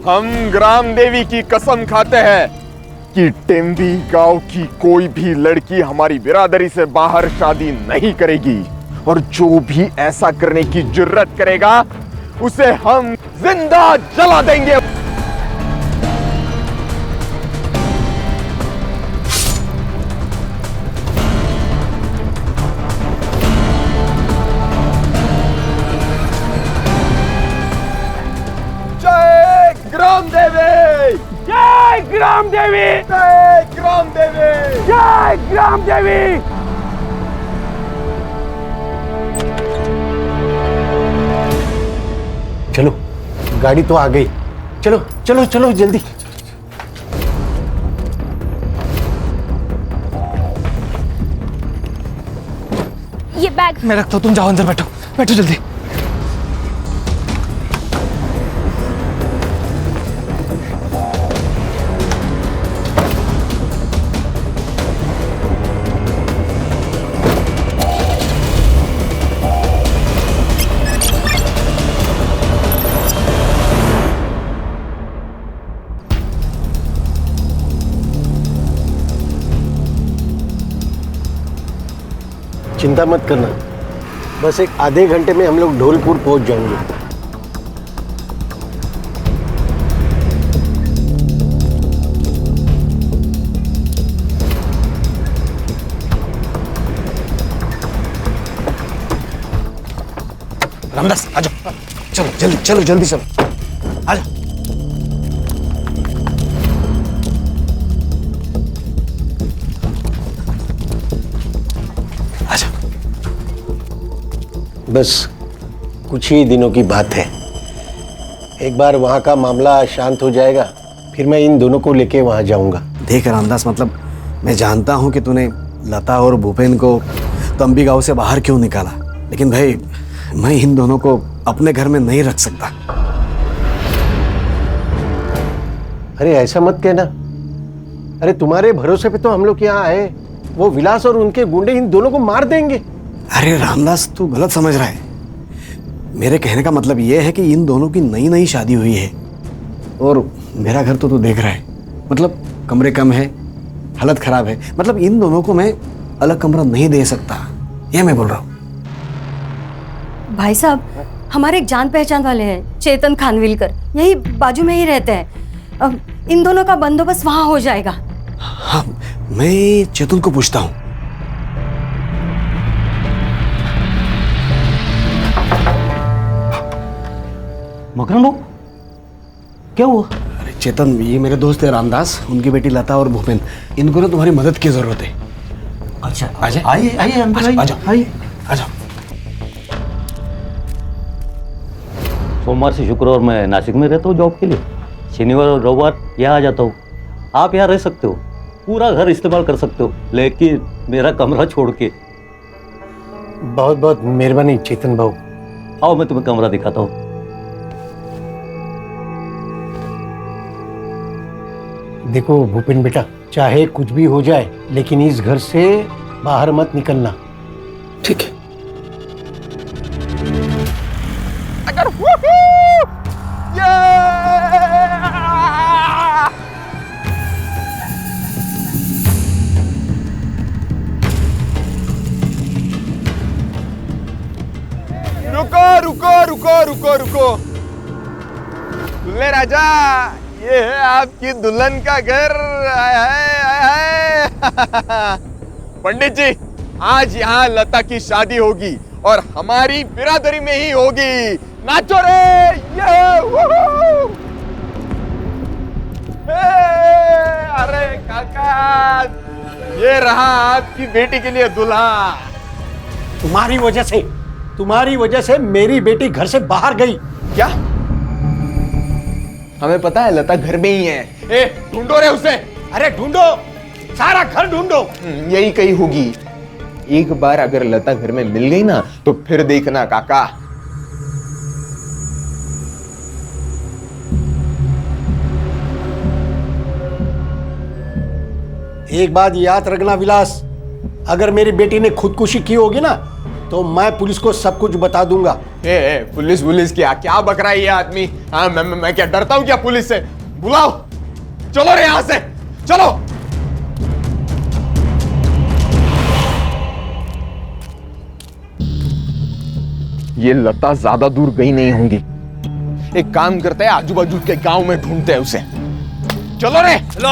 हम ग्राम देवी की कसम खाते हैं कि टेम्बी गांव की कोई भी लड़की हमारी बिरादरी से बाहर शादी नहीं करेगी, और जो भी ऐसा करने की जुर्रत करेगा उसे हम जिंदा जला देंगे। जय ग्राम देवी, जय ग्राम देवी, जय ग्राम देवी, जय ग्राम देवी। चलो, गाड़ी तो आ गई। चलो चलो चलो जल्दी। ये बैग मैं रखता हूँ, तुम जाओ अंदर बैठो, बैठो जल्दी। चिंता मत करना, बस एक आधे घंटे में हम लोग ढोलपुर पहुंच जाएंगे। रामदास आ जाओ, चलो जल्दी चलो, जल्दी चलो, आ जाओ। बस कुछ ही दिनों की बात है, एक बार वहाँ का मामला शांत हो जाएगा, फिर मैं इन दोनों को लेके वहाँ जाऊँगा। देख रामदास, मतलब मैं जानता हूँ कि तूने लता और भूपेन को तंबी गांव से बाहर क्यों निकाला, लेकिन भाई मैं इन दोनों को अपने घर में नहीं रख सकता। अरे ऐसा मत कहना, अरे तुम्हारे भरोसे पे तो हम लोग यहाँ आए, वो विलास और उनके गुंडे इन दोनों को मार देंगे। अरे रामदास, तू गलत समझ रहा है। मेरे कहने का मतलब यह है कि इन दोनों की नई नई शादी हुई है, और मेरा घर तो तू देख रहा है, मतलब कमरे कम है, हालत खराब है, मतलब इन दोनों को मैं अलग कमरा नहीं दे सकता, ये मैं बोल रहा हूँ। भाई साहब, हमारे एक जान पहचान वाले हैं, चेतन खानविलकर, यही बाजू में ही रहते हैं। अब इन दोनों का बंदोबस्त वहां हो जाएगा। हाँ, मैं चेतन को पूछता हूँ। मकरन बाबू, क्या हुआ? अरे चेतन, ये मेरे दोस्त है रामदास, उनकी बेटी लता और भूपेन, इनको ना तुम्हारी मदद की जरूरत है। अच्छा, आइए आइए आइए अंदर आइए, आ जाओ, आइए। आ जाओ। सोमवार से शुक्रवार मैं नासिक में रहता हूँ जॉब के लिए, शनिवार और रविवार यहाँ आ जाता हूँ। आप यहाँ रह सकते हो, पूरा घर इस्तेमाल कर सकते हो, लेकिन मेरा कमरा छोड़ के। बहुत बहुत मेहरबानी चेतन भाऊ। आओ मैं तुम्हें कमरा दिखाता हूँ। देखो भूपेन बेटा, चाहे कुछ भी हो जाए, लेकिन इस घर से बाहर मत निकलना। ठीक है। अगर रुको रुको रुको रुको रुको, दुल्हे राजा, ये है आपकी दुल्हन का घर। आय हाय आय हाय। पंडित जी, आज यहाँ लता की शादी होगी और हमारी बिरादरी में ही होगी। नाचो रे, ये वूहू। अरे काका, ये रहा आपकी बेटी के लिए दूल्हा। तुम्हारी वजह से मेरी बेटी घर से बाहर गई। क्या? हमें पता है लता घर में ही है। ए, ढूंढो रे उसे। अरे ढूंढो, सारा घर ढूंढो। यही कहीं होगी। एक बार अगर लता घर में मिल गई ना, तो फिर देखना काका। एक बात याद रखना विलास, अगर मेरी बेटी ने खुदकुशी की होगी ना, तो मैं पुलिस को सब कुछ बता दूंगा। पुलिस क्या क्या बक रहा है ये आदमी? हाँ, मैं क्या डरता हूँ क्या पुलिस से? बुलाओ, चलो रे यहां से, चलो। ये लता ज्यादा दूर गई नहीं होंगी। एक काम करते हैं, आजू बाजू के गांव में ढूंढते हैं उसे। चलो रे, चलो।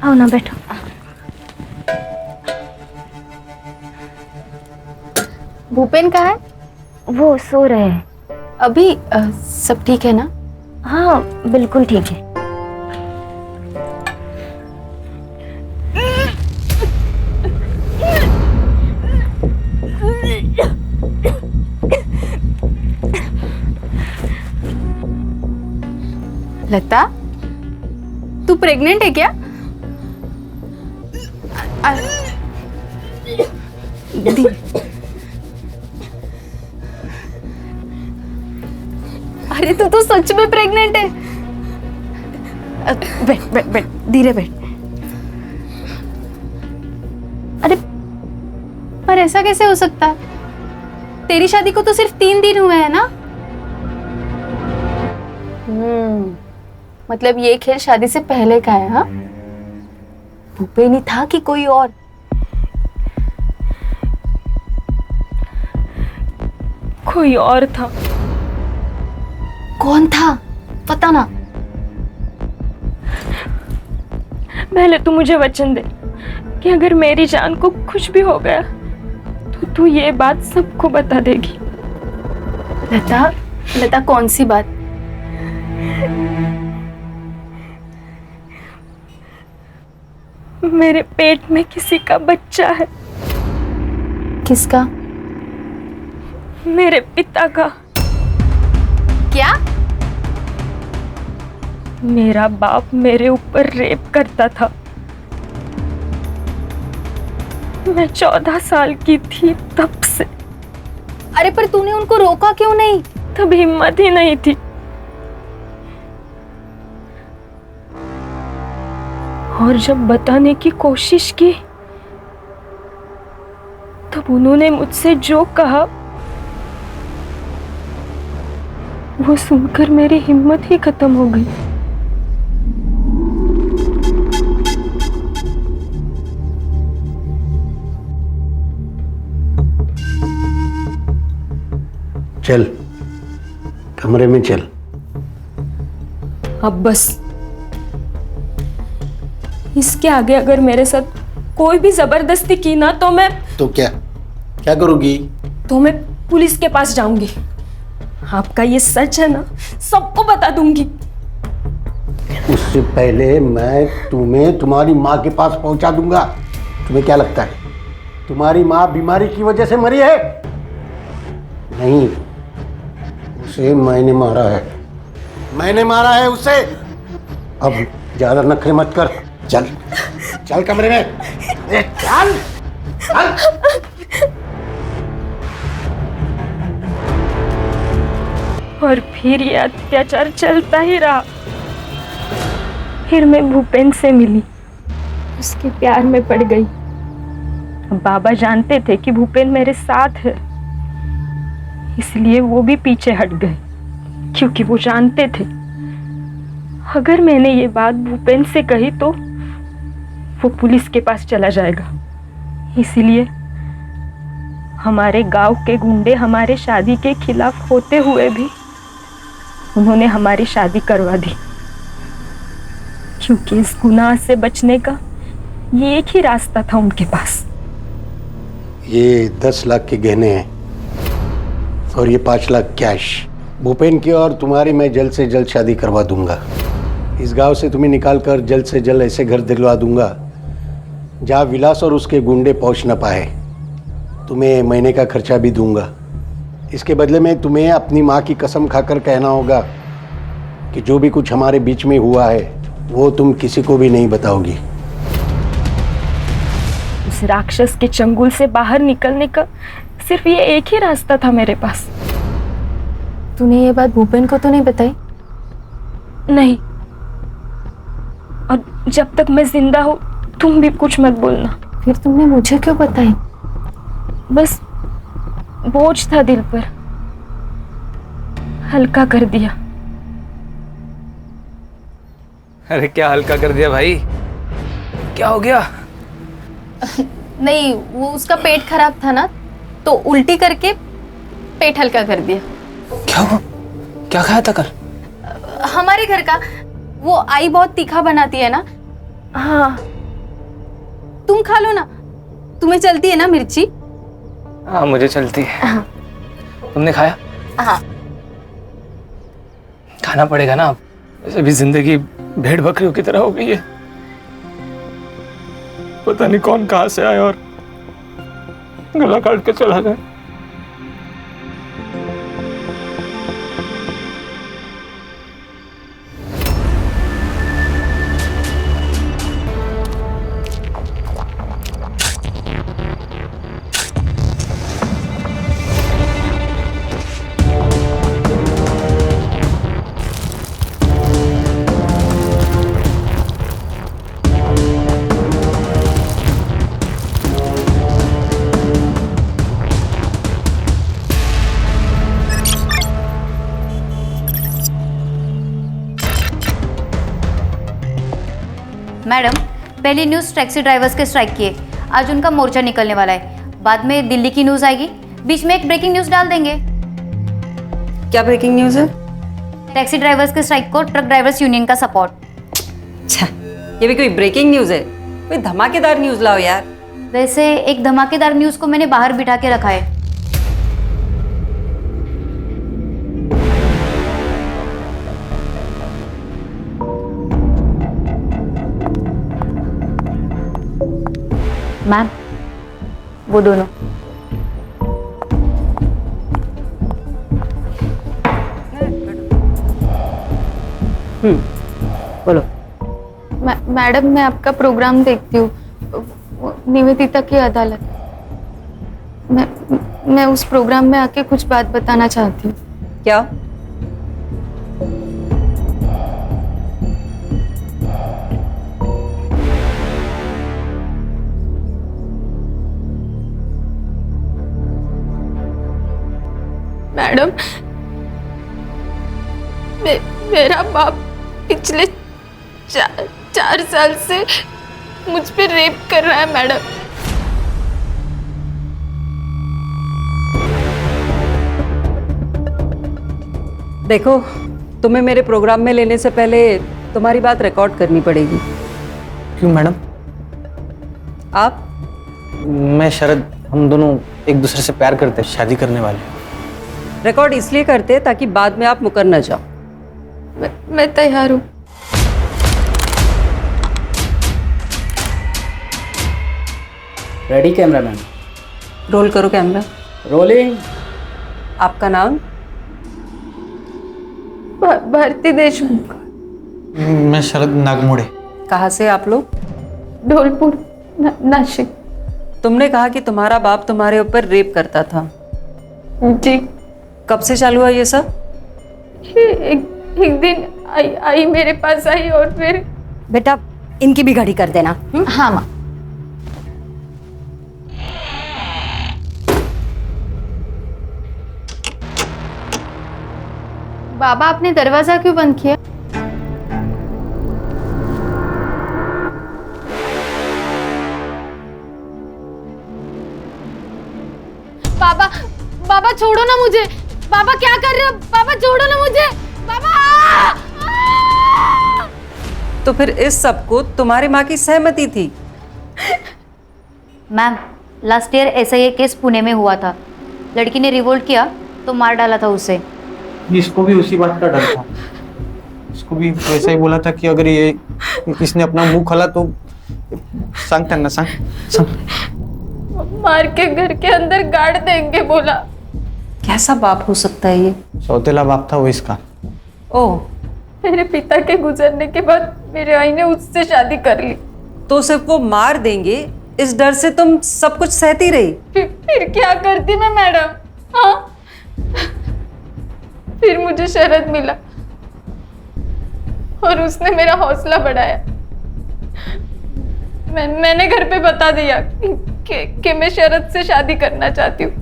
आओ ना, बैठो। भूपेन कहाँ है? वो सो रहे हैं। अभी सब ठीक है ना? हाँ, बिल्कुल ठीक है। लता, तू प्रेग्नेंट है क्या? दी, अरे तू सच में प्रेग्नेंट है? बैठ बैठ बैठ, धीरे बैठ। अरे पर ऐसा कैसे हो सकता है? तेरी शादी को तो सिर्फ 3 दिन हुए हैं ना? मतलब ये खेल शादी से पहले का है? हाँ, भूपेन ही था कि कोई और? कोई और था। कौन था? पता ना। पहले तू मुझे वचन दे कि अगर मेरी जान को कुछ भी हो गया तो तू ये बात सबको बता देगी। लता, लता कौन सी बात? मेरे पेट में किसी का बच्चा है। किसका? मेरे पिता का। क्या? मेरा बाप मेरे ऊपर रेप करता था। मैं 14 साल की थी तब से। अरे पर तूने उनको रोका क्यों नहीं? तब हिम्मत ही नहीं थी। और जब बताने की कोशिश की तब उन्होंने मुझसे जो कहा वो सुनकर मेरी हिम्मत ही खत्म हो गई। चल, कमरे में चल। अब बस, इसके आगे अगर मेरे साथ कोई भी जबरदस्ती की ना तो मैं क्या करोगी? तो मैं पुलिस के पास जाऊंगी। आपका ये सच है ना, सबको बता दूंगी। उससे पहले मैं तुम्हें तुम्हारी माँ के पास पहुंचा दूंगा। तुम्हें क्या लगता है तुम्हारी माँ बीमारी की वजह से मरी है? नहीं, उसे मैंने मारा है उसे। अब ज्यादा नखरे मत कर। चल चल कमरे में, चल चल। और फिर ये अत्याचार चलता ही रहा। फिर मैं भूपेन से मिली, उसके प्यार में पड़ गई। बाबा जानते थे कि भूपेन मेरे साथ है, इसलिए वो भी पीछे हट गए, क्योंकि वो जानते थे अगर मैंने ये बात भूपेन से कही तो वो पुलिस के पास चला जाएगा। इसलिए हमारे गांव के गुंडे हमारे शादी के खिलाफ होते हुए भी उन्होंने हमारी शादी करवा दी, क्योंकि इस गुनाह से बचने का ये एक ही रास्ता था उनके पास। ये 10 लाख के गहने हैं और ये 5 लाख कैश। भूपेन की और तुम्हारी मैं जल्द से जल्द शादी करवा दूंगा। इस गांव से तुम्हें निकाल कर जल्द से जल्द ऐसे घर दिलवा दूंगा जहाँ विलास और उसके गुंडे पहुँच न पाए। तुम्हें महीने का खर्चा भी दूंगा। इसके बदले में तुम्हें अपनी माँ की कसम खाकर कहना होगा कि जो भी कुछ हमारे बीच में हुआ है वो तुम किसी को भी नहीं बताओगी। उस राक्षस के चंगुल से बाहर निकलने का सिर्फ ये एक ही रास्ता था मेरे पास। तूने ये बात भूपेन को तो नहीं बताई? नहीं, और जब तक मैं जिंदा हूं तुम भी कुछ मत बोलना। फिर तुमने मुझे क्यों बताई? बस बोझ था दिल पर, हल्का कर दिया। अरे क्या हल्का कर दिया भाई, क्या हो गया? नहीं, वो उसका पेट खराब था ना, तो उल्टी करके पेट हल्का कर दिया। क्या हुआ? क्या खाया था कल? हमारे घर का वो आई बहुत तीखा बनाती है ना। हाँ, तुम खा लो ना, तुम्हें चलती है ना मिर्ची? हाँ मुझे चलती है। हाँ। तुमने खाया? हाँ। खाना पड़ेगा ना, अब वैसे भी जिंदगी भेड़ बकरियों की तरह हो गई है। पता नहीं कौन कहां से आया और गला काट के चला गया। मैडम, पहली न्यूज़ टैक्सी ड्राइवर्स के स्ट्राइक की है। आज उनका मोर्चा निकलने वाला है। बाद में दिल्ली की न्यूज़ आएगी, बीच में एक ब्रेकिंग न्यूज़ डाल देंगे। क्या ब्रेकिंग न्यूज़ है? टैक्सी ड्राइवर्स के स्ट्राइक को ट्रक ड्राइवर्स यूनियन का सपोर्ट। अच्छा, ये भी कोई ब्रेकिंग न्यूज़ है? कोई धमाकेदार न्यूज़ लाओ यार। वैसे एक धमाकेदार न्यूज़ को मैंने बाहर बिठा के रखा है। मैम, वो दोनों। बोलो। मैडम, मैं आपका प्रोग्राम देखती हूँ, निवेदिता की अदालत। मैं उस प्रोग्राम में आके कुछ बात बताना चाहती हूँ। क्या? मैडम, मेरा बाप पिछले 4 साल से मुझ पे रेप कर रहा है मैडम। देखो, तुम्हें मेरे प्रोग्राम में लेने से पहले तुम्हारी बात रिकॉर्ड करनी पड़ेगी। क्यों मैडम? आप? मैं शरद, हम दोनों एक दूसरे से प्यार करते हैं, शादी करने वाले। रिकॉर्ड इसलिए करते ताकि बाद में आप मुकर न जाओ। मैं तैयार हूँ। Ready cameraman? रोल करो कैमरा। रोलिंग। आपका नाम? भारती देशमुख। मैं शरद नागमोड़े। कहाँ से आप लोग? ढोलपुर, नासिक। तुमने कहा कि तुम्हारा बाप तुम्हारे ऊपर रेप करता था। जी। कब से चालू हुआ ये सब? एक दिन आई मेरे पास आई और फिर। बेटा, इनकी भी गाड़ी कर देना। हाँ माँ। बाबा, आपने दरवाजा क्यों बंद किया? बाबा, बाबा छोड़ो ना मुझे। बाबा क्या कर रहे हो? बाबा छोड़ो ना मुझे। बाबा! तो फिर इस सब को तुम्हारी माँ की सहमति थी? मैम, लास्ट ईयर ऐसा ही केस पुणे में हुआ था। लड़की ने रिवोल्ट किया तो मार डाला था उसे। इसको भी उसी बात का डर था। इसको भी वैसा ही बोला था कि अगर ये इसने अपना मुंह खोला तो सांग करना, सांग मार के घर के अंदर गाड़ देंगे बोला। कैसा बाप हो सकता है ये? सौतेला बाप था वो इसका। ओह, मेरे पिता के गुजरने के बाद मेरे आई ने उससे शादी कर ली। तो सिर्फ वो मार देंगे इस डर से तुम सब कुछ सहती रही? फिर क्या करती मैं मैडम? हाँ, फिर मुझे शरद मिला और उसने मेरा हौसला बढ़ाया। मैंने घर पे बता दिया कि मैं शरद से शादी करना चाहती हूँ।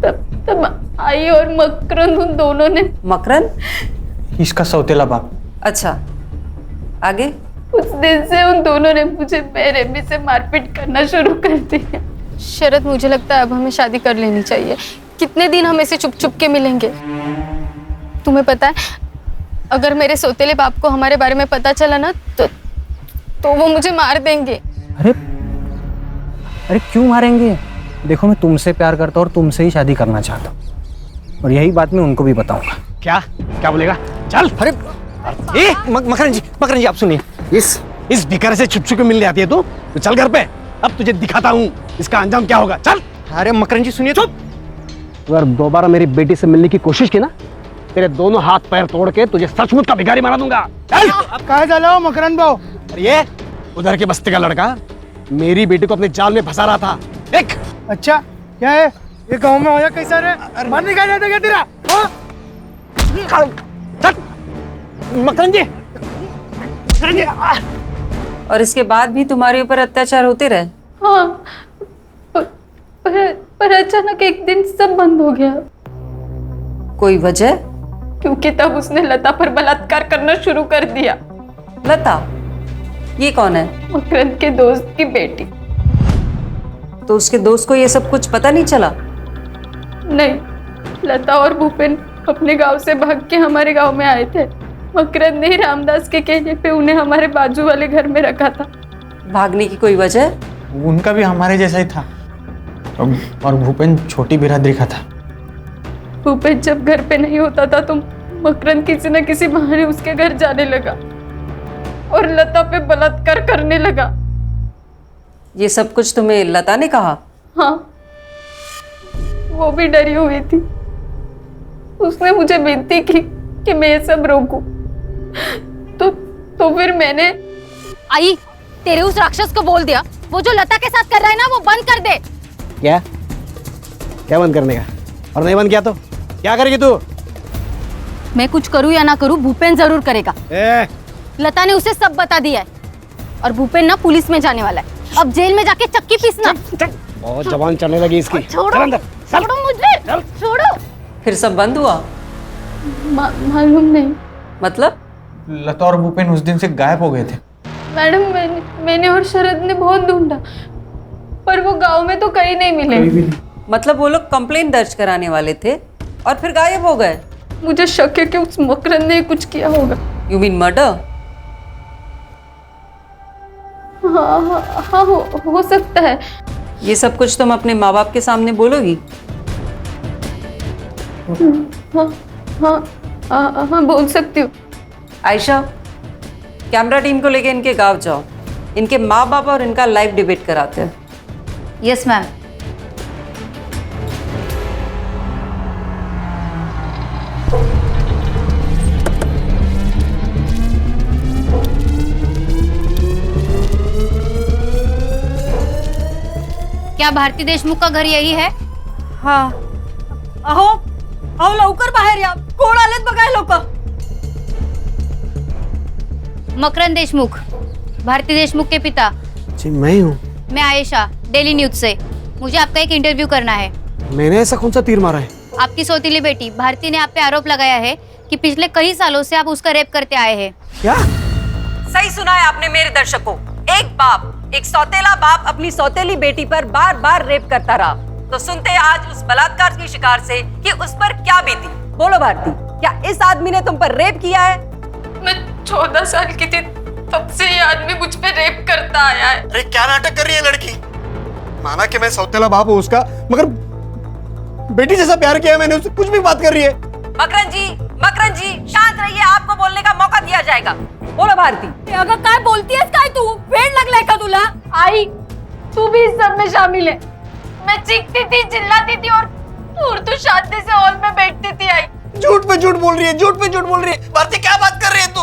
तब आई और मकरंद उन दोनों ने। मकरंद? इसका सौतेला बाप। अच्छा, आगे? उस दिन से उन दोनों ने मुझे बेरहमी से मारपीट करना शुरू कर दिया। शरद, मुझे लगता है अब हमें शादी कर लेनी चाहिए। कितने दिन हम ऐसे चुप चुप के मिलेंगे? तुम्हें पता है, अगर मेरे सौतेले बाप को हमारे बारे में पता चला ना तो वो मुझे मार देंगे। अरे क्यों मारेंगे? देखो, मैं तुमसे प्यार करता हूँ और तुमसे ही शादी करना चाहता हूँ, और यही बात मैं उनको भी बताऊंगा। क्या क्या बोलेगा? चल। अरे मकरंद जी आप सुनिए, इस भिखारी से छुप छुप के मिलने आती है तू? तो चल घर पे, अब तुझे दिखाता हूँ इसका अंजाम क्या होगा। चल। अरे मकरंद जी सुनिए, चुप। अगर दोबारा मेरी बेटी से मिलने की कोशिश की ना, तेरे दोनों हाथ पैर तोड़ के तुझे सचमुच का भिखारी बना दूंगा। चल। अब कहाँ जा रहे हो मकरंद भाऊ? अरे ये उधर के बस्ती का लड़का मेरी बेटी को अपने जाल में फंसा रहा था, देख। अच्छा, क्या है ये? गांव में होया कैसा रे? मर नहीं जाता क्या तेरा? मकरंद जी। और इसके बाद भी तुम्हारे ऊपर अत्याचार होते रहे? हाँ, पर अचानक एक दिन सब बंद हो गया। कोई वजह? क्योंकि तब उसने लता पर बलात्कार करना शुरू कर दिया। लता? ये कौन है? मकरंद के दोस्त की बेटी। तो उसके दोस्त को ये सब कुछ पता नहीं चला? नहीं, लता और भूपेन अपने गांव से भाग के हमारे गांव में आए थे। मकरंद ने रामदास के कहने पे उन्हें हमारे बाजू वाले घर में रखा था। भागने की कोई वजह? उनका भी हमारे जैसा ही था, और भूपेन छोटी बिरादरी का था। भूपेन जब घर पे नहीं होता था तो मकरंद किसी न किसी बहाने उसके घर जाने लगा और लता पे बलात्कार करने लगा। ये सब कुछ तुम्हें लता ने कहा? हाँ, वो भी डरी हुई थी। उसने मुझे विनती की कि मैं ये सब रोकूं। तो फिर मैंने आई, तेरे उस राक्षस को बोल दिया वो जो लता के साथ कर रहा है ना वो बंद कर दे। क्या क्या बंद करने का? और नहीं बंद किया तो क्या करेगी तू? मैं कुछ करूं या ना करूं, भूपेन जरूर करेगा। लता ने उसे सब बता दिया है, और भूपेन ना पुलिस में जाने वाला है। अब जेल में जाके चक्की पीसना। बहुत जबान चलने लगी इसकी। छोड़ो मुझे, छोड़ो। फिर सब बंद हुआ? मालूम नहीं। मतलब? लता और भूपेन उस दिन से गायब हो गए थे। मैडम, मैंने और शरद ने बहुत ढूंढा, पर वो गांव में तो कहीं नहीं मिले। मतलब वो लोग कंप्लेंट दर्ज कराने वाले थे और फिर गायब हो गए? मुझे शक है कि उस मकरंद ने कुछ किया होगा। You mean murder? हाँ, हो सकता है। ये सब कुछ तुम अपने माँ बाप के सामने बोलोगी? हाँ, बोल सकती हूँ। आयशा, कैमरा टीम को लेके इनके गांव जाओ, इनके माँ बाप और इनका लाइव डिबेट कराते हैं। Yes ma'am. क्या भारती देशमुख का घर यही है? हाँ. अहो लवकर बाहेर या, कोण आलेत बघाय लोक. मकरंद देशमुख, भारती देशमुख के पिता। जी मैं ही हूँ। मैं आयशा, डेली न्यूज से। मुझे आपका एक इंटरव्यू करना है। मैंने ऐसा कौन सा तीर मारा है? आपकी सौतीली बेटी भारती ने आप पे आरोप लगाया है कि पिछले कई सालों से आप उसका रेप करते आए हैं। क्या? सही सुना है आपने मेरे दर्शकों। एक बाप, एक सौतेला बाप अपनी सौतेली बेटी पर बार बार रेप करता रहा। तो सुनते हैं आज उस बलात्कार की शिकार से कि उस पर क्या बीती। बोलो भारती, क्या इस आदमी ने तुम पर रेप किया है? मैं 14 साल की थी तब से ये आदमी मुझ पे रेप करता आया है। अरे क्या नाटक कर रही है लड़की? माना कि मैं सौतेला बाप हूँ उसका, मगर बेटी जैसा प्यार किया है मैंने उससे, कुछ भी बात कर रही है। मकरंद जी शांत रहिए, आपको बोलने का मौका दिया जाएगा। बोलो भारती। अगं काय बोलतीयस काय तू? वेड लागलाय का तुला? आई, तू भी इस सब में शामिल है। मैं चीखती थी, चिल्लाती थी और तू शांति से हॉल में बैठती थी। आई, झूठ पे झूठ बोल रही है, झूठ पे झूठ बोल रही है। भारती क्या बात कर रही है तू?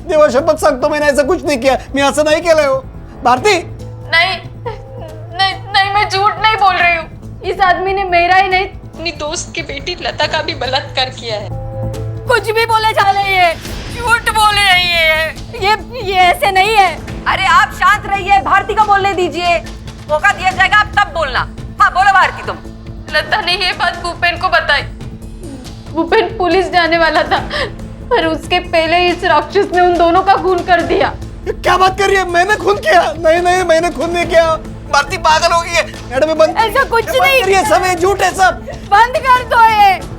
देवा शपथ सांगतो मैंने ऐसा कुछ नहीं किया, मैं असं नाही केलंय हो। भारती नहीं, मैं झूठ नहीं बोल रही हूँ। इस आदमी ने मेरा ही नहीं, अपनी दोस्त की बेटी लता का भी बलात्कार किया है। कुछ भी बोले जा रही है, झूठ बोल रही है। ये ऐसे नहीं है। अरे आप शांत रहिए, भारती को बोलने दीजिए, मौका दिया जाएगा आप तब बोलना। हाँ बोलो भारती तुम। लता ने ये बात भूपेन को बताई। भूपेन पुलिस जाने वाला था पर उसके पहले इस राक्षस ने उन दोनों का खून कर दिया। क्या बात कर रही है? मैंने खून किया? नहीं नहीं, मैंने खून नहीं किया। भारती पागल हो गई है। मैडम ये बंद, ऐसा कुछ नहीं। ये सब ये झूठ है सब। बंद कर दो ये।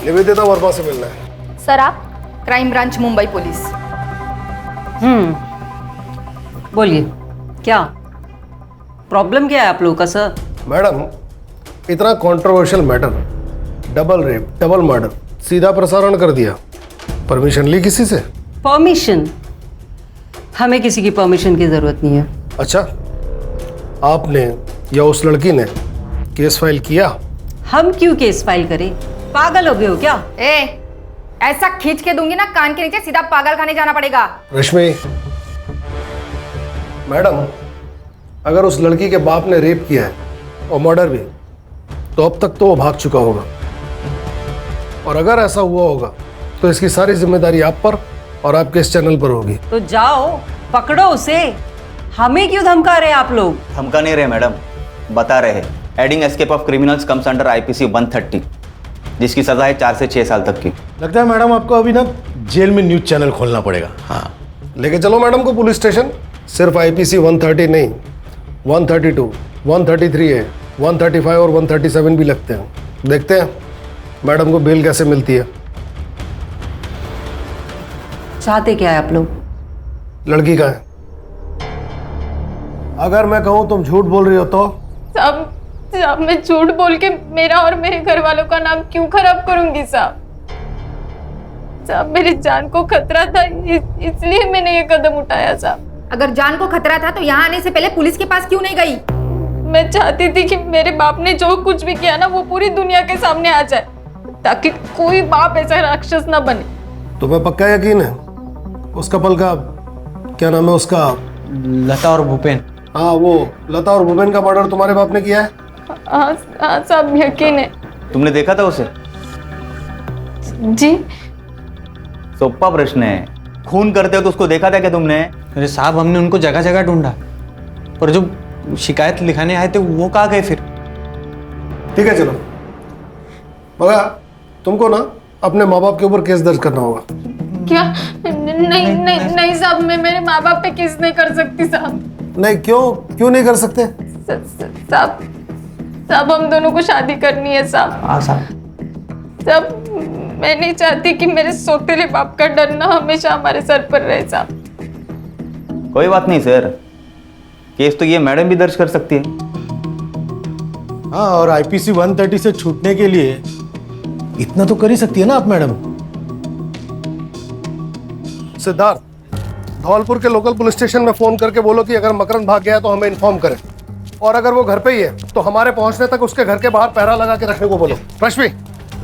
निवेदिता वर्मा से मिलना है। सर आप? Crime branch Mumbai police. बोलिए क्या प्रॉब्लम क्या है आप लोगों का सर? मैडम, इतना controversial matter, double rape, double murder, सीधा प्रसारण कर दिया। परमिशन ली किसी से? परमिशन? हमें किसी की परमिशन की जरूरत नहीं है। अच्छा, आपने या उस लड़की ने केस फाइल किया? हम क्यों केस फाइल करें? पागल हो गए हो क्या? ऐसा खींच के दूंगी ना कान के नीचे, सीधा पागल खाने जाना पड़ेगा। रश्मि मैडम, अगर उस लड़की के बाप ने रेप किया है और मर्डर भी, तो अब तक तो वो भाग चुका होगा। और अगर ऐसा हुआ होगा तो इसकी सारी जिम्मेदारी आप पर और आपके इस चैनल पर होगी। तो जाओ पकड़ो उसे। हमें क्यों धमका रहे हैं आप लोग? धमका नहीं रहे मैडम, बता रहे हैं। Adding escape of criminals comes under IPC 130, जिसकी सजा है 4 से 6 साल तक की। लगता है मैडम आपको अभी ना जेल में न्यूज चैनल खोलना पड़ेगा। हाँ, लेके चलो मैडम को पुलिस स्टेशन। सिर्फ IPC 130 नहीं, 132, 133 है, 135 और 137 भी लगते हैं। देखते हैं मैडम को बेल कैसे मिलती है। चाहते क्या है आप लोग? लड़की का है। अगर मैं कहूं तुम झूठ बोल रही हो तो? साहब मैं झूठ बोल के मेरा और मेरे घर वालों का नाम क्यों खराब करूंगी साहब? साहब मेरी जान को खतरा था, इसलिए मैंने ये कदम उठाया साहब। अगर जान को खतरा था तो यहाँ आने से पहले पुलिस के पास क्यों नहीं गई? मैं चाहती थी कि मेरे बाप ने जो कुछ भी किया ना वो पूरी दुनिया के सामने आ जाए, ताकि कोई बाप ऐसा राक्षस ना बने। तुम्हें पक्का यकीन है उस कपल का? क्या नाम है उसका? लता और भूपेन। हाँ, वो लता और भूपेन का मर्डर तुम्हारे बाप ने किया है? हाँ साहब यकीन है। तुमने देखा था उसे? जी। सोप्पा प्रश्न है। खून करते हो तो उसको देखा था क्या तुमने? अरे साहब, हमने उनको जगह जगह ढूंढा, पर जो शिकायत लिखाने आए थे वो कहाँ गए फिर? ठीक है चलो, मगर तुमको ना अपने माँ बाप के ऊपर केस दर्ज करना होगा। क्या? नहीं साहब, मैं मेरे माँ बाप पे केस नहीं कर सकती साहब। नहीं, क्यों नहीं कर सकते? साहब हम दोनों को शादी करनी है साहब। हाँ साहब। साहब मैं नहीं चाहती कि मेरे सौतेले बाप का डर ना हमेशा हमारे सर पर रहे साहब। कोई बात नहीं सर, केस तो ये मैडम भी दर्ज कर सकती है। हाँ, और IPC 130 से छूटने के लिए इतना तो कर ही सकती है ना आप मैडम। सिद्धार्थ, धौलपुर के लोकल पुलिस स्टेशन में फोन करके बोलो कि अगर मकरंद भाग गया तो हमें इन्फॉर्म करें, और अगर वो घर पे ही है तो हमारे पहुंचने तक उसके घर के बाहर पहरा लगा के रखने को बोलो। रश्मि,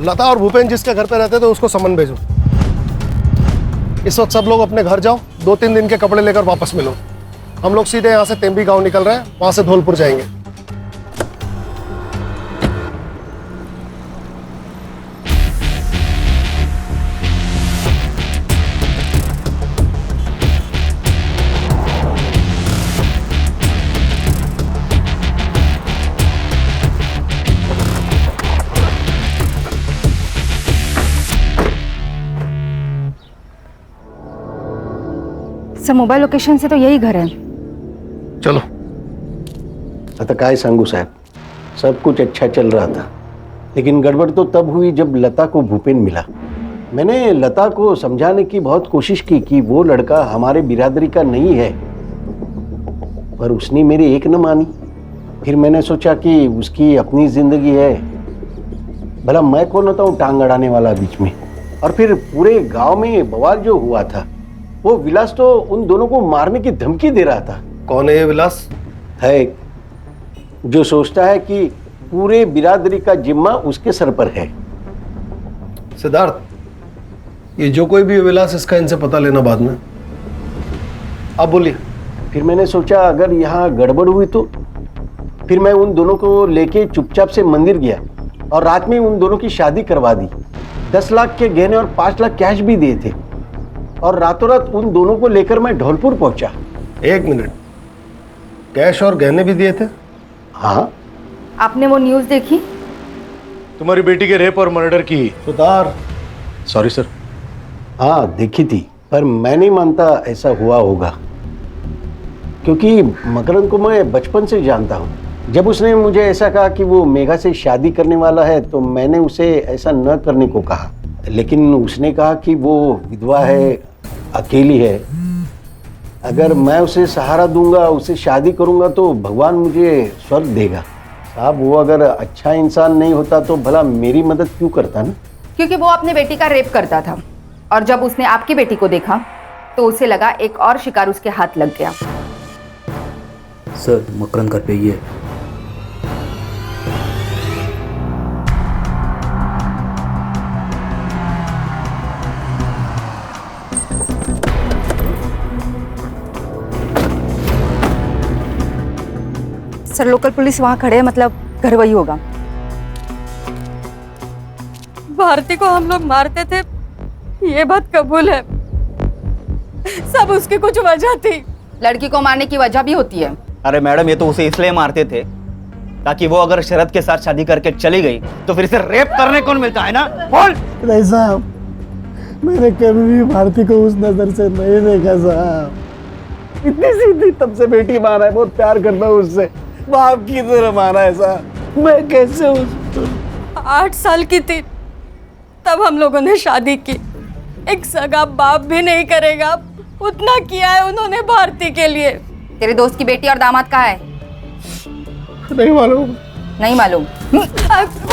लता और भूपेन जिसके घर पे रहते थे उसको समन भेजो। इस वक्त सब लोग अपने घर जाओ, 2-3 दिन के कपड़े लेकर वापस मिलो। हम लोग सीधे यहाँ से तेम्बी गांव निकल रहे हैं, वहां से धौलपुर जाएंगे। सर मोबाइल लोकेशन से तो यही घर है। चलो। आता काय सांगू साहब, सब कुछ अच्छा चल रहा था, लेकिन गड़बड़ तो तब हुई जब लता को भूपेन मिला। मैंने लता को समझाने की बहुत कोशिश की कि वो लड़का हमारे बिरादरी का नहीं है, पर उसने मेरी एक न मानी। फिर मैंने सोचा कि उसकी अपनी जिंदगी है, भला मैं कौन होता हूँ टांग अड़ाने वाला बीच में। और फिर पूरे गांव में बवाल जो हुआ था, वो विलास तो उन दोनों को मारने की धमकी दे रहा था। कौन है ये विलास? है जो सोचता है कि पूरे बिरादरी का जिम्मा उसके सर पर है। सिद्धार्थ, ये जो कोई भी विलास, इसका इनसे पता लेना बाद में। आप बोलिए। फिर मैंने सोचा अगर यहाँ गड़बड़ हुई तो फिर मैं उन दोनों को लेके चुपचाप से मंदिर गया और रात में उन दोनों की शादी करवा दी। 10 लाख के गहने और 5 लाख कैश भी दिए थे और रातों रात उन दोनों को लेकर मैं धौलपुर पहुंचा। 1 मिनट, कैश और गहने भी दिए थे? हाँ। आपने वो न्यूज़ देखी? तुम्हारी बेटी के रेप और मर्डर की। Sutar, sorry sir. हाँ देखी थी, पर मैं नहीं मानता ऐसा हुआ होगा, क्योंकि मकरंद को मैं बचपन से जानता हूँ। जब उसने मुझे ऐसा कहा कि वो मेघा से शादी करने वाला है तो मैंने उसे ऐसा न करने को कहा, लेकिन उसने कहा कि वो विधवा है, अकेली है, अगर मैं उसे सहारा दूंगा, उसे शादी करूंगा तो भगवान मुझे स्वर्ग देगा। साहब वो अगर अच्छा इंसान नहीं होता तो भला मेरी मदद क्यों करता ना? क्योंकि वो अपने बेटी का रेप करता था और जब उसने आपकी बेटी को देखा तो उसे लगा एक और शिकार उसके हाथ लग गया। सर मकरंद घर पे ही है। सर लोकल पुलिस वहाँ खड़े है, मतलब घर वही होगा। भारती को हम लोग मारते थे, ये बात कबूल है। सब उसकी कुछ वजह थी। लड़की को मारने की वजह भी होती है। अरे मैडम, ये तो उसे इसलिए मारते थे ताकि वो अगर शरद के साथ शादी करके चली गई तो फिर इसे रेप करने कौन मिलता है ना? बोल। नहीं साहब, मैंने कभी भी भारती को उस नजर से नहीं देखा साहब। इतनी सीधी तब से बेटी माना है, बहुत प्यार करता हूँ उससे, बाप की तरह माना है साहब। मैं कैसे उसको 8 साल की थी तब हम लोगों ने शादी की। एक सगा बाप भी नहीं करेगा उतना किया है उन्होंने भारती के लिए। तेरे दोस्त की बेटी और दामाद कहाँ है? नहीं मालूम। नहीं मालूम?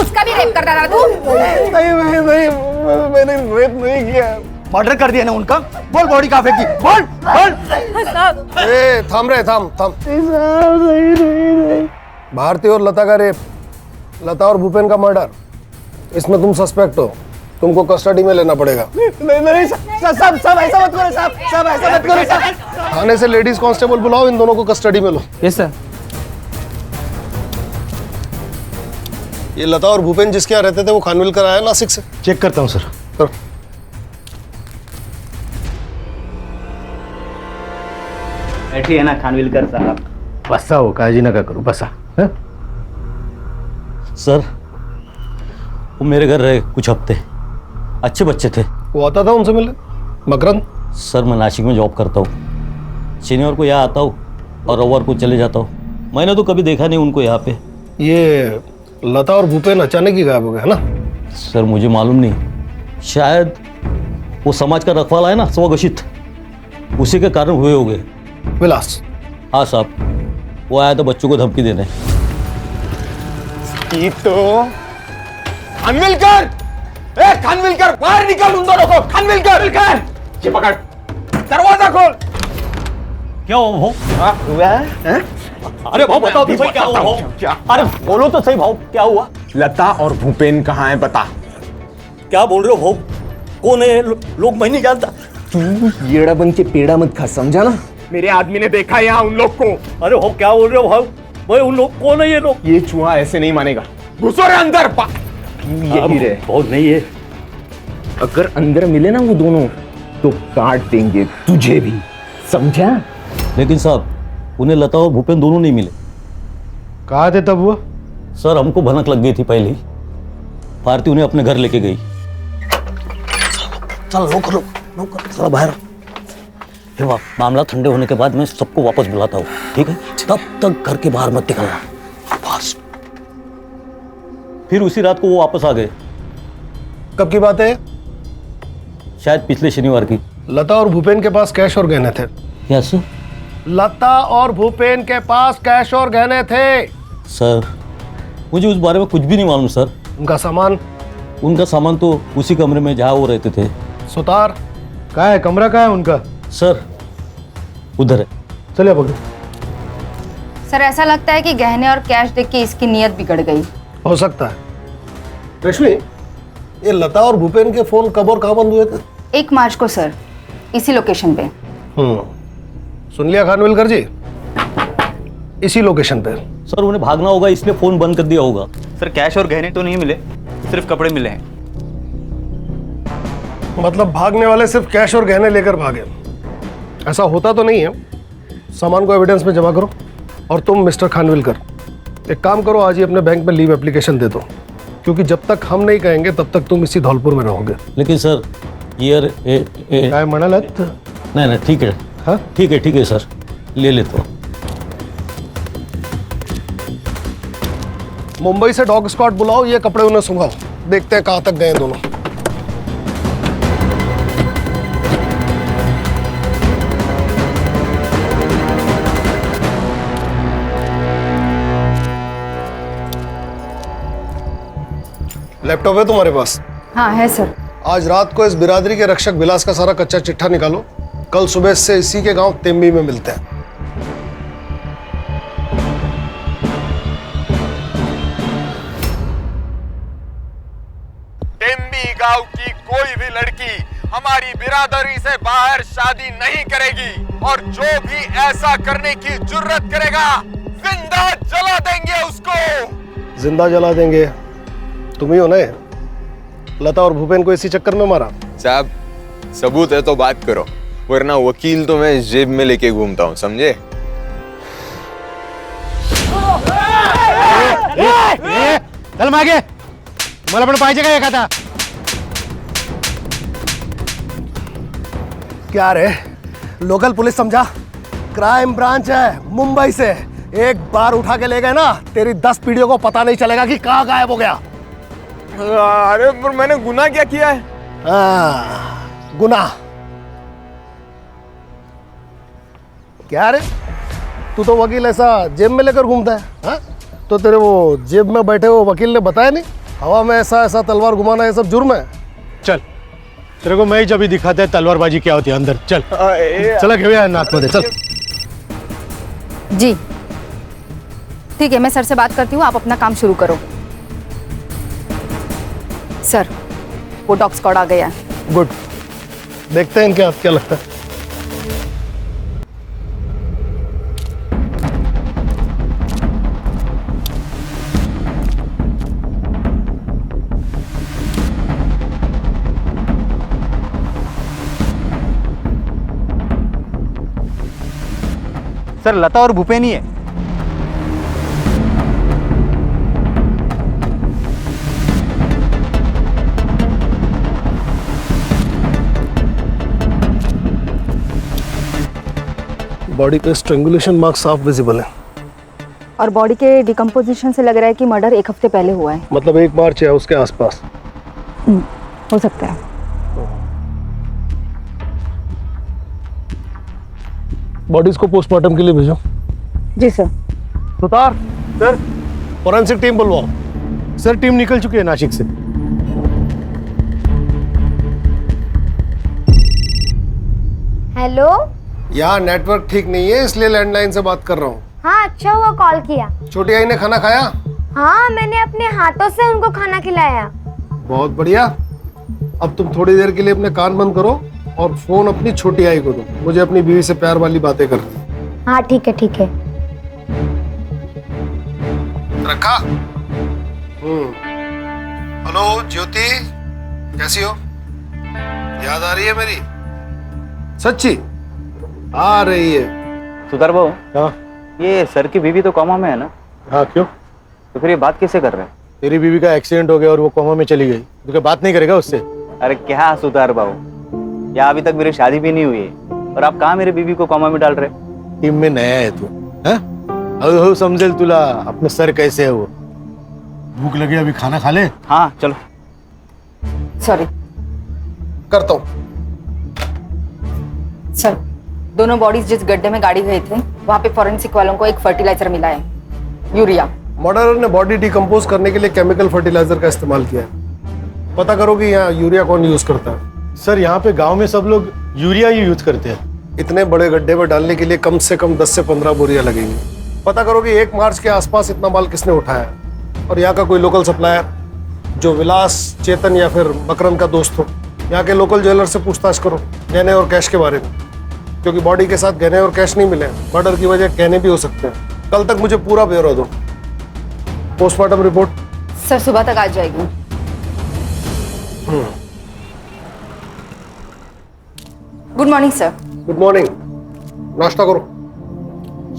उसका भी रेप करता था तू? नहीं, मैंने रेप नहीं किया। मर्डर कर दिया ना उनका? बोल बॉडी कहाँ फेंकी? बोल बोल। ए, थाम रहे, थाम। नहीं। भारती और लता का रेप, लता और भूपेन का मर्डर, इसमें तुम सस्पेक्ट हो, तुमको कस्टडी में लेना पड़ेगा। नहीं, सब ऐसा मत करो साहब, सब ऐसा मत करो साहब। थाने से लेडीज कांस्टेबल बुलाओ, इन दोनों को कस्टडी में लो। Yes sir. ये लता और भूपेन जिसके यहाँ रहते थे वो खानविलकर आया नासिक से। चेक करता हूँ सर। करो। बैठिए ना खानविलकर साहब। बसा हो, काजी ना करो, बसा। सर वो मेरे घर रहे कुछ हफ्ते, अच्छे बच्चे थे। वो आता था उनसे मिलने? मकरंद? सर मैं नासिक में जॉब करता हूँ, शनिवार को यहाँ आता हूँ और रविवार को चले जाता हूँ। मैंने तो कभी देखा नहीं उनको यहाँ पे। ये लता और भूपेन अचानक ही गायब हो गए है ना? सर मुझे मालूम नहीं, शायद वो समाज का रखवाला है ना, स्वघोषित, उसी के कारण हुए होंगे। विलास? हाँ साहब, वो आया था बच्चों को धमकी देने। ये तो खानविलकर, खानविलकर बाहर निकाल उन दोनों को। खानविलकर, ये पकड़, दरवाजा खोल। क्या हो भाव? अरे भाव बताओ तो सही, क्या हुआ भाव? अरे बोलो तो सही भाव, क्या हुआ? लता और भूपेन कहाँ है बता। क्या बोल रहे हो भाव? कौन है लोग? मैं नहीं जानता। तू येड़ा बन के पेड़ा मत खा, समझा ना? मेरे आदमी ने देखा यहाँ उन लोग को। अरे भाव क्या बोल रहे हो भाव? भाई उन लोग कौन है ये लोग? ये चूहा ऐसे नहीं मानेगा, घुसो रे अंदर। यही रे। बहुत नहीं है, अगर अंदर मिले ना वो दोनों तो काट देंगे तुझे भी, समझा? लेकिन साहब उन्हें लता और भूपेन दोनों नहीं मिले। कहाँ थे तब वो? सर हमको भनक लग गई थी पहले ही, भारती उन्हें अपने घर लेके गई। चल नौकर चलो बाहर। फिर मामला ठंडे होने के बाद मैं सबको वापस बुलाता हूँ, ठीक है? तब तक घर के बाहर मत निकलना बस। फिर उसी रात को वो वापस आ गए। कब की बात है? शायद पिछले शनिवार की। लता और भूपेन के पास कैश और गहने थे। यस लता और भूपेन के पास कैश और गहने थे। सर मुझे उस बारे में कुछ भी नहीं मालूम सर। उनका सामान? उनका सामान तो उसी कमरे में जहाँ वो रहते थे। सुतार कहाँ है? कमरा कहाँ है उनका? सर उधर है। चलिए पकड़ो। सर ऐसा लगता है कि गहने और कैश देख के इसकी नीयत बिगड़ गई। हो सकता है। रश्मि, ये लता और भूपेन के फोन कब और कहाँ बंद हुए थे? 1 मार्च को सर, इसी लोकेशन पे। सुन लिया खानविलकर जी, इसी लोकेशन पे। सर उन्हें भागना होगा इसलिए फोन बंद कर दिया होगा। सर कैश और गहने तो नहीं मिले, सिर्फ कपड़े मिले हैं। मतलब भागने वाले सिर्फ कैश और गहने लेकर भागे? ऐसा होता तो नहीं है। सामान को एविडेंस में जमा करो। और तुम मिस्टर खानविलकर, एक काम करो, आज ही अपने बैंक में लीव एप्लीकेशन दे दो, क्योंकि जब तक हम नहीं कहेंगे तब तक तुम इसी धौलपुर में रहोगे। लेकिन सर काय म्हणालात? नहीं ठीक है। हाँ ठीक है सर, ले लेता हूँ। मुंबई से डॉग स्क्वाड बुलाओ, ये कपड़े उन्हें सुंघाओ, देखते हैं कहाँ तक गए दोनों। लैपटॉप है तुम्हारे पास? हाँ है सर। आज रात को इस बिरादरी के रक्षक विलास का सारा कच्चा चिट्ठा निकालो। कल सुबह से इसी के गांव तेम्बी में मिलते हैं। तेम्बी गांव की कोई भी लड़की हमारी बिरादरी से बाहर शादी नहीं करेगी, और जो भी ऐसा करने की जुर्रत करेगा जिंदा जला देंगे उसको। जिंदा जला देंगे? तुम ही हो ना? लता और भूपेन को इसी चक्कर में मारा? साहब सबूत है तो बात करो, वरना वकील तो मैं जेब में लेके घूमता हूँ, समझे? चल मागे, मला पण पाहिजे का एखादा? क्या रे, लोकल पुलिस समझा? क्राइम ब्रांच है मुंबई से। एक बार उठा के ले गए ना, तेरी 10 पीढ़ियों को पता नहीं चलेगा कि कहाँ गायब हो गया। अरे पर मैंने गुनाह क्या किया है? गुनाह क्या रे? तू तो वकील ऐसा जेब में लेकर घूमता है, हाँ? तो तेरे वो जेब में बैठे हुए वकील ने बताया नहीं हवा में ऐसा तलवार घुमाना ये सब जुर्म है? चल तेरे को मैं ही जब ही दिखाता है तलवारबाजी क्या होती है अंदर। चल चला घेऊया नाथ मध्ये, चल। जी ठीक है, मैं सर से बात करती हूँ, आप अपना काम शुरू करो। सर वो डॉग स्क्वाड आ गया है। गुड, देखते हैं इनके हाथ क्या लगता है। सर लता और भूपेन ही है। बॉडी पे स्ट्रेंगुलेशन मार्क साफ विजिबल है। और बॉडी के डिकम्पोजिशन से लग रहा है कि मर्डर 1 हफ्ते पहले हुआ है। मतलब 1 मार्च है उसके आसपास। हो सकता है। बॉडीज को पोस्टमार्टम के लिए भेजो। जी sir. Sutar sir, forensic team बुलवाओ। सर टीम निकल चुकी है नासिक से। हेलो, यहाँ नेटवर्क ठीक नहीं है इसलिए लैंडलाइन से बात कर रहा हूँ। हाँ अच्छा हुआ कॉल किया। छोटी आई ने खाना खाया? हाँ मैंने अपने हाथों से उनको खाना खिलाया। बहुत बढ़िया। अब तुम थोड़ी देर के लिए अपने कान बंद करो और फोन अपनी छोटी आई को दो, मुझे अपनी बीवी से प्यार वाली बातें करनी। हाँ ठीक है ठीक है। रखा। हेलो ज्योति, कैसी हो? याद आ रही है मेरी? सच्ची आ रही है। सुधार बाबू, हाँ ये सर की बीवी तो कोमा में है ना? हाँ क्यों? तो फिर ये बात कैसे कर रहे हैं? तेरी बीवी का एक्सीडेंट हो गया और वो कोमा में चली गई, तो क्या बात नहीं करेगा उससे? अरे क्या सुधार बाबू, या अभी तक मेरी शादी भी नहीं हुई है और आप कहाँ मेरी बीवी को कोमा में डाल रहे? टीम में नया है तू, हळूहळू समझेल तुला अपने सर कैसे है वो। भूख लगी, अभी खाना खा ले। हाँ चलो। सॉरी। करता हूँ। सर दोनों बॉडीज जिस गड्ढे में गाड़ी गए थे वहाँ पे फॉरेंसिक वालों को एक फर्टिलाइजर मिला है, यूरिया। मर्डरर ने बॉडी डिकम्पोज करने के लिए केमिकल फर्टिलाइजर का इस्तेमाल किया है। पता करो कि यहाँ यूरिया कौन यूज करता है। सर यहाँ पे गांव में सब लोग यूरिया ही यूज करते हैं। इतने बड़े गड्ढे में डालने के लिए कम से कम 10 से 15 बोरियां लगेंगी। पता करो कि 1 मार्च के आसपास इतना माल किसने उठाया, और यहाँ का कोई लोकल सप्लायर जो विलास, चेतन या फिर मकरंद का दोस्त हो। यहाँ के लोकल ज्वेलर से पूछताछ करो गहने और कैश के बारे में, क्योंकि बॉडी के साथ गहने और कैश नहीं मिले। मर्डर की वजह गहने भी हो सकते हैं। कल तक मुझे पूरा ब्यौरा दो। पोस्टमार्टम रिपोर्ट सर सुबह तक आ जाएगी। Good morning sir. Good morning. नाश्ता करो।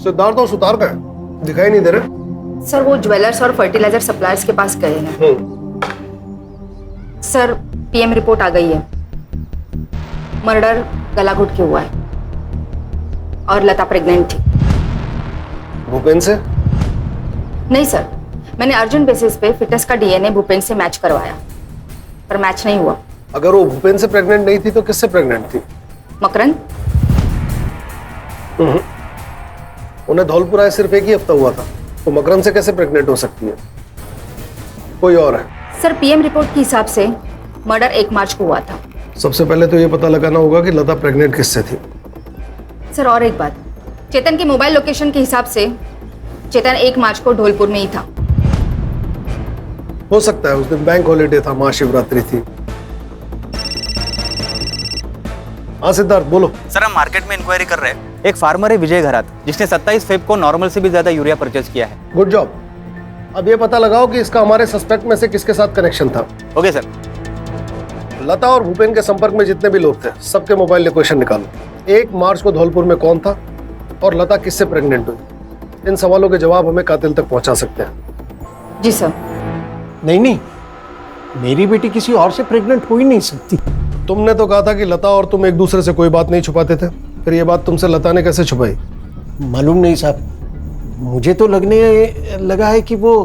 सिद्धार्थ और सुतार का है, दिखाई नहीं दे रहे। सर वो ज्वेलर्स और फर्टिलाइजर सप्लायर्स के पास गए हैं। सर पीएम रिपोर्ट आ गई है। मर्डर गला घुट के हुआ है और लता प्रेग्नेंट थी। भूपेन से? नहीं सर, मैंने अर्जेंट बेसिस पे फिटनेस का डीएनए भूपेन से मैच करवाया, पर मैच नहीं हुआ। अगर वो भूपेन से प्रेग्नेंट नहीं थी तो किससे प्रेग्नेंट थी? मकरंद। उन्हें धौलपुर आए सिर्फ एक ही हफ्ता हुआ था, तो मकरंद से कैसे प्रेग्नेंट हो सकती है? कोई और है? सर पीएम रिपोर्ट के हिसाब से मर्डर 1 मार्च को हुआ था। सबसे पहले तो ये पता लगाना होगा कि लता प्रेग्नेंट किससे थी। सर और एक बात, चेतन के मोबाइल लोकेशन के हिसाब से चेतन 1 मार्च को धौलपुर में ही था। हो सकता है उस दिन बैंक हॉलीडे था, महाशिवरात्रि थी। हाँ सिद्धार्थ बोलो। सर हम मार्केट में इंक्वायरी कर रहे हैं। एक फार्मर है विजय घरात, जिसने 27 फेब को नॉर्मल से भी ज्यादा यूरिया परचेज किया है। Good job. अब ये पता लगाओ कि इसका हमारे सस्पेक्ट में से किसके साथ कनेक्शन था। Okay sir. लता और भूपेन के संपर्क में जितने भी लोग थे, सबके मोबाइल लोकेशन निकालो। 1 मार्च को धौलपुर में कौन था और लता किससे प्रेग्नेंट हुई? इन सवालों के जवाब हमें कातिल तक पहुंचा सकते हैं। जी सर। नहीं, मेरी बेटी किसी और से प्रेग्नेंट हो ही नहीं सकती। तुमने तो कहा था कि लता और तुम एक दूसरे से कोई बात नहीं छुपाते थे, फिर ये बात तुमसे लता ने कैसे छुपाई? मालूम नहीं साहब, मुझे तो लगने लगा है कि वो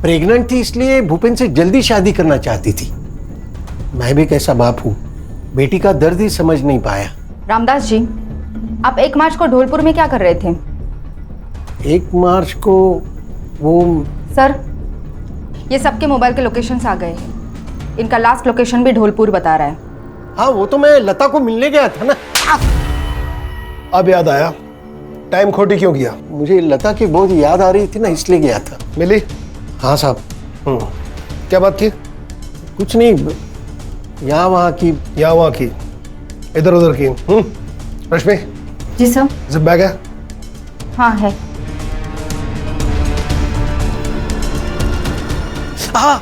प्रेग्नेंट थी, इसलिए भूपेन से जल्दी शादी करना चाहती थी। मैं भी कैसा बाप हूँ, बेटी का दर्द ही समझ नहीं पाया। रामदास जी, आप 1 मार्च को धौलपुर में क्या कर रहे थे? 1 मार्च को वो सर ये सबके मोबाइल के लोकेशंस आ गए हैं। इनका लास्ट लोकेशन भी धौलपुर बता रहा है। हाँ वो तो मैं लता को मिलने गया था ना। अब याद आया, टाइम खोटी क्यों किया? मुझे लता की बहुत याद आ रही थी ना, इसलिए गया था। मिली? हाँ साहब। क्या बात की? कुछ नहीं, यहाँ वहाँ की। यहाँ वहाँ की, इधर उधर की। रश्मि। जी सर। जिप बैग है? हाँ है। हाँ,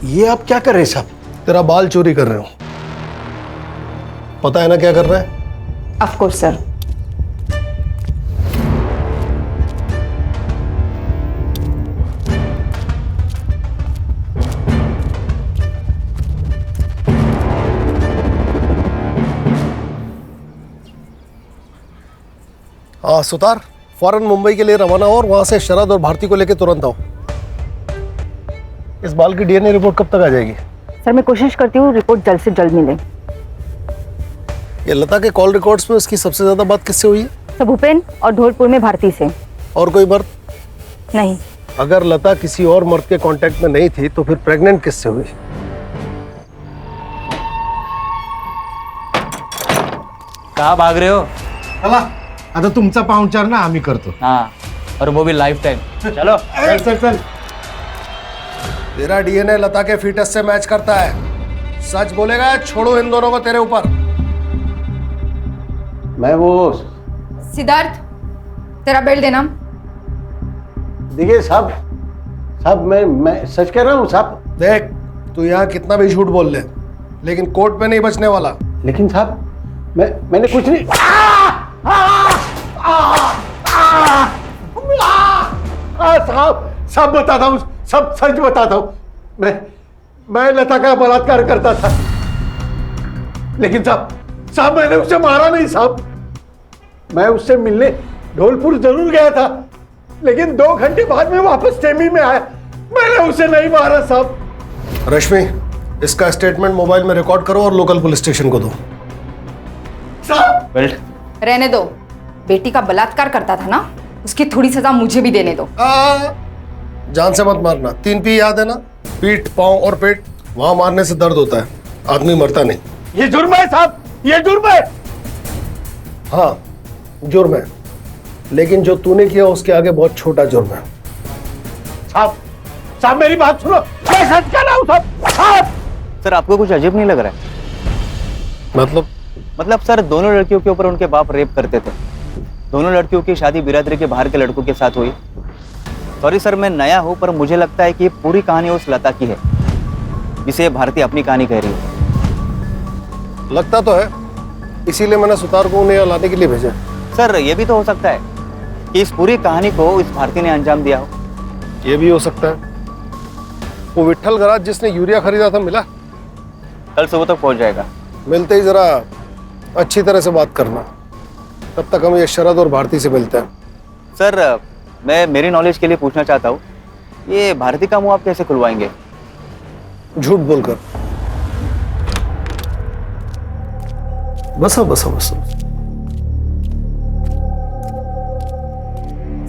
ये आप क्या कर रहे हैं साहब? तेरा बाल चोरी कर रहे हो। पता है ना क्या कर रहा है? Of course sir. हाँ सुतार, फौरन मुंबई के लिए रवाना हो और वहां से शरद और भारती को लेकर तुरंत आओ। इस बाल की डीएनए रिपोर्ट कब तक आ जाएगी? सर मैं कोशिश करती हूँ रिपोर्ट जल्द से जल्द मिले। ये लता के कॉल रिकॉर्ड्स में उसकी सबसे ज्यादा बात किससे हुई है? सर भूपेन और धौलपुर में भारती से। और कोई मर्द? नहीं। अगर लता किसी और मर्द के कांटेक्ट में नहीं थी तो फिर प्रेग्नेंट किससे हुई? कहाँ भाग रहे हो? चला, आता तुमचा पाहुणचार ना आम्ही करतो। हाँ, और वो भी लाइफ टाइम। चलो चल। तेरा डीएनए लता के फीटस से मैच करता है। सच बोलेगा, छोड़ो इन दोनों को तेरे ऊपर। मैं वो सिद्धार्थ, तेरा बेल्ट देना। देखिए साहब मैं सच कह रहा हूँ साहब। देख, तू यहाँ कितना भी झूठ बोल ले, लेकिन कोर्ट में नहीं बचने वाला। लेकिन साहब मैंने कुछ नहीं। सब बताता हूँ, सब सच बताता हूँ। मैं लता का बलात्कार करता था, लेकिन साहब मैंने उसे मारा नहीं साहब। मैं उससे मिलने धौलपुर जरूर गया था, लेकिन 2 घंटे बाद में वापस टेमी में आया। मैंने उसे नहीं मारा साहब। रश्मि, इसका स्टेटमेंट मोबाइल में रिकॉर्ड करो और लोकल पुलिस स्टेशन को दो। साहब रहने दो, बेटी का बलात्कार करता था ना, उसकी थोड़ी सजा मुझे भी देने दो। जान से मत मारना। 3 पी याद है ना? पीठ, पांव और पेट, वहां मारने से दर्द होता है, आदमी मरता नहीं। ये जुर्म है साहब, ये जुर्म है। हाँ जुर्म है, लेकिन जो तूने किया उसके आगे बहुत छोटा जुर्म है। साहब मेरी बात सुनो, मैं सच कह रहा हूँ साहब। सर आपको कुछ अजीब नहीं लग रहा है? मतलब सर दोनों लड़कियों के ऊपर उनके बाप रेप करते थे, दोनों लड़कियों की शादी बिरादरी के बाहर के लड़कों के साथ हुई। सॉरी सर, मैं नया हूँ, पर मुझे लगता है कि ये पूरी कहानी उस लता की है जिसे भारती अपनी कहानी कह रही है। लगता तो है, इसीलिए मैंने सुतार को उन्हें यहाँ लाने के लिए भेजा। सर ये भी तो हो सकता है कि इस पूरी कहानी को इस भारती ने अंजाम दिया हो। ये भी हो सकता है। वो विट्ठल गराज जिसने यूरिया खरीदा था मिला? कल सुबह तक पहुंच जाएगा। मिलते ही जरा अच्छी तरह से बात करना, तब तक हम ये शरद और भारती से मिलते हैं। सर मैं मेरी नॉलेज के लिए पूछना चाहता हूँ, ये भारती का मुंह आप कैसे खुलवाएंगे? झूठ बोलकर। बसा बसा बसा।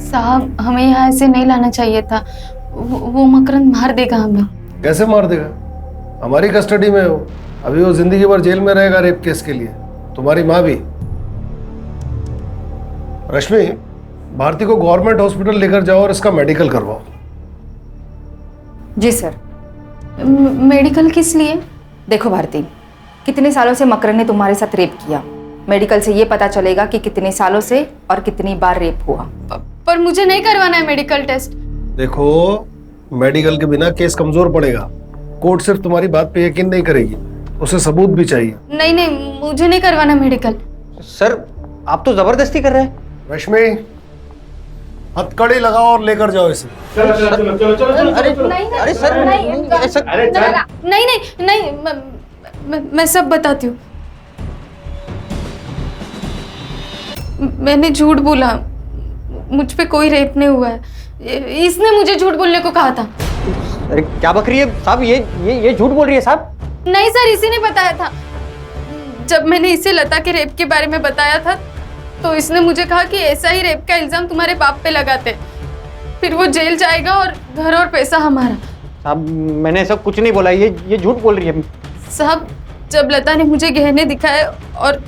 साहब हमें यहाँ ऐसे नहीं लाना चाहिए था, वो मकरंद मार देगा हमें। कैसे मार देगा? हमारी कस्टडी में हो, अभी वो जिंदगी भर जेल में रहेगा रेप केस के लिए, तुम्हारी माँ भी। रश्मि, भारती को गवर्नमेंट हॉस्पिटल लेकर जाओ और इसका मेडिकल करवाओ। जी सर। मेडिकल किस लिए? देखो भारती, कितने सालों से मकरन ने तुम्हारे साथ रेप किया, मेडिकल से ये पता चलेगा कि कितने सालों से और कितनी बार रेप हुआ। पर मुझे नहीं करवाना है मेडिकल टेस्ट। देखो, मेडिकल के बिना केस कमजोर पड़ेगा। कोर्ट सिर्फ तुम्हारी बात पे यकीन नहीं करेगी, उसे सबूत भी चाहिए। नहीं नहीं, मुझे नहीं करवाना मेडिकल। सर आप तो जबरदस्ती कर रहे हैं। रश्मि, हथकड़ी लगाओ और लेकर जाओ इसे। चलो चलो चलो चलो चलो। अरे सर नहीं नहीं नहीं, मैं सब बताती हूँ। मैंने झूठ बोला, मुझ पे कोई रेप नहीं हुआ है, इसने मुझे झूठ बोलने को कहा था। अरे क्या बक रही है साहब, ये झूठ बोल रही है साहब। नहीं सर, इसी ने बताया था। जब मैंने इसे लता के रेप के बारे में बताया था तो इसने मुझे कहा कि ऐसा ही रेप का इल्जाम तुम्हारे बाप पे लगाते, फिर वो जेल जाएगा और घर और पैसा हमारा। साहब मैंने ऐसा कुछ नहीं बोला, ये झूठ बोल रही है। साहब जब लता ने मुझे गहने दिखाए और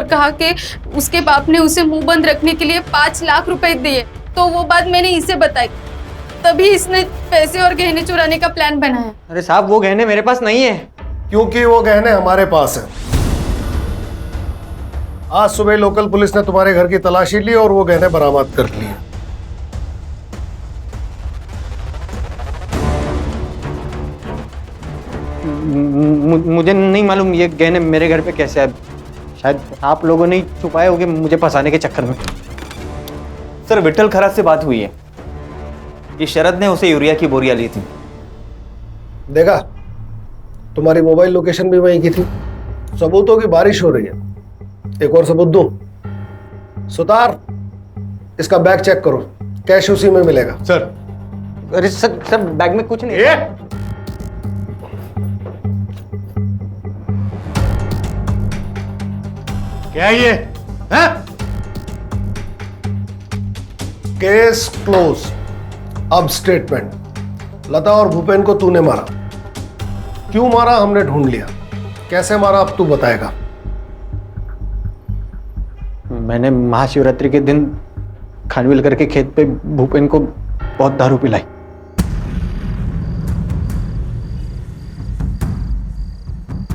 कहा कि उसके बाप ने उसे मुंह बंद रखने के लिए 5 लाख रुपए दिए, तो वो बात मैंने इसे बताई, तभी इसने पैसे और गहने चुराने का प्लान बनाया। अरे साहब वो गहने मेरे पास नहीं है। क्योंकि वो गहने हमारे पास है। आज सुबह लोकल पुलिस ने तुम्हारे घर की तलाशी ली और वो गहने बरामद कर लिए। मुझे नहीं मालूम ये गहने मेरे घर पे कैसे आए, शायद आप लोगों ने छुपाए होंगे मुझे फंसाने के चक्कर में। सर विट्ठल खराज से बात हुई है कि शरद ने उसे यूरिया की बोरियां ली थी। देखा, तुम्हारी मोबाइल लोकेशन भी वहीं की थी। सबूतों की बारिश हो रही है। एक और सबूत दूं? सुतार, इसका बैग चेक करो, कैश उसी में मिलेगा। सर अरे सर बैग में कुछ नहीं है। क्या ये है? Case close. अब स्टेटमेंट। लता और भूपेन को तूने मारा। क्यों मारा हमने ढूंढ लिया, कैसे मारा अब तू बताएगा। मैंने महाशिवरात्रि के दिन खानविल करके खेत पे भूपेन को बहुत दारू पिलाई।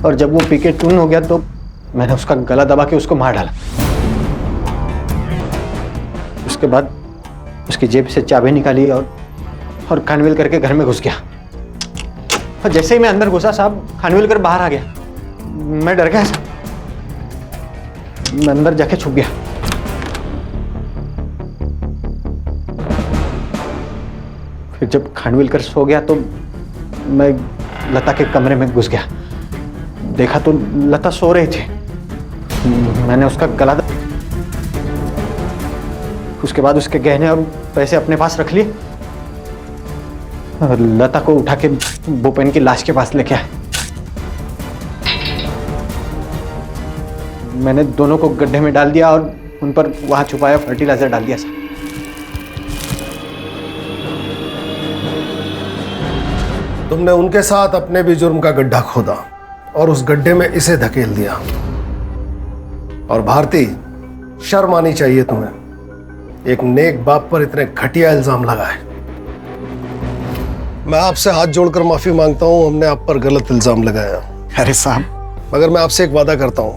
और जब वो पी के टून हो गया तो मैंने उसका गला दबा के उसको मार डाला। उसके बाद उसकी जेब से चाबी निकाली और खानविल करके घर में घुस गया। और जैसे ही मैं अंदर घुसा साहब, खानविल कर बाहर आ गया। मैं डर गया, मैं अंदर जाके छुप गया। फिर जब खानविलकर सो गया तो मैं लता के कमरे में घुस गया। देखा तो लता सो रही थी। मैंने उसका गला उसके बाद उसके गहने और पैसे अपने पास रख लिए और लता को उठा के भूपेन की लाश के पास लेके आए। मैंने दोनों को गड्ढे में डाल दिया और उन पर वहां छुपाया फर्टिलाइजर डाल दिया सर। तुमने उनके साथ अपने भी जुर्म का गड्ढा खोदा और उस गड्ढे में इसे धकेल दिया। और भारती, शर्म आनी चाहिए तुम्हें, एक नेक बाप पर इतने घटिया इल्जाम लगाए। मैं आपसे हाथ जोड़कर माफी मांगता हूं, हमने आप पर गलत इल्जाम लगाया। अरे साहब, मगर मैं आपसे एक वादा करता हूं,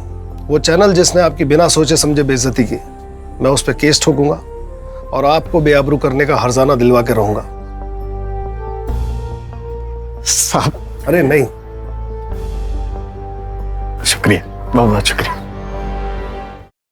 वो चैनल जिसने आपकी बिना सोचे समझे बेइज्जती की, मैं उस पर केस ठोकूंगा और आपको बेआबरू करने का हर्जाना दिलवा के रहूंगा। साहब। अरे नहीं, शुक्रिया, बहुत बहुत शुक्रिया।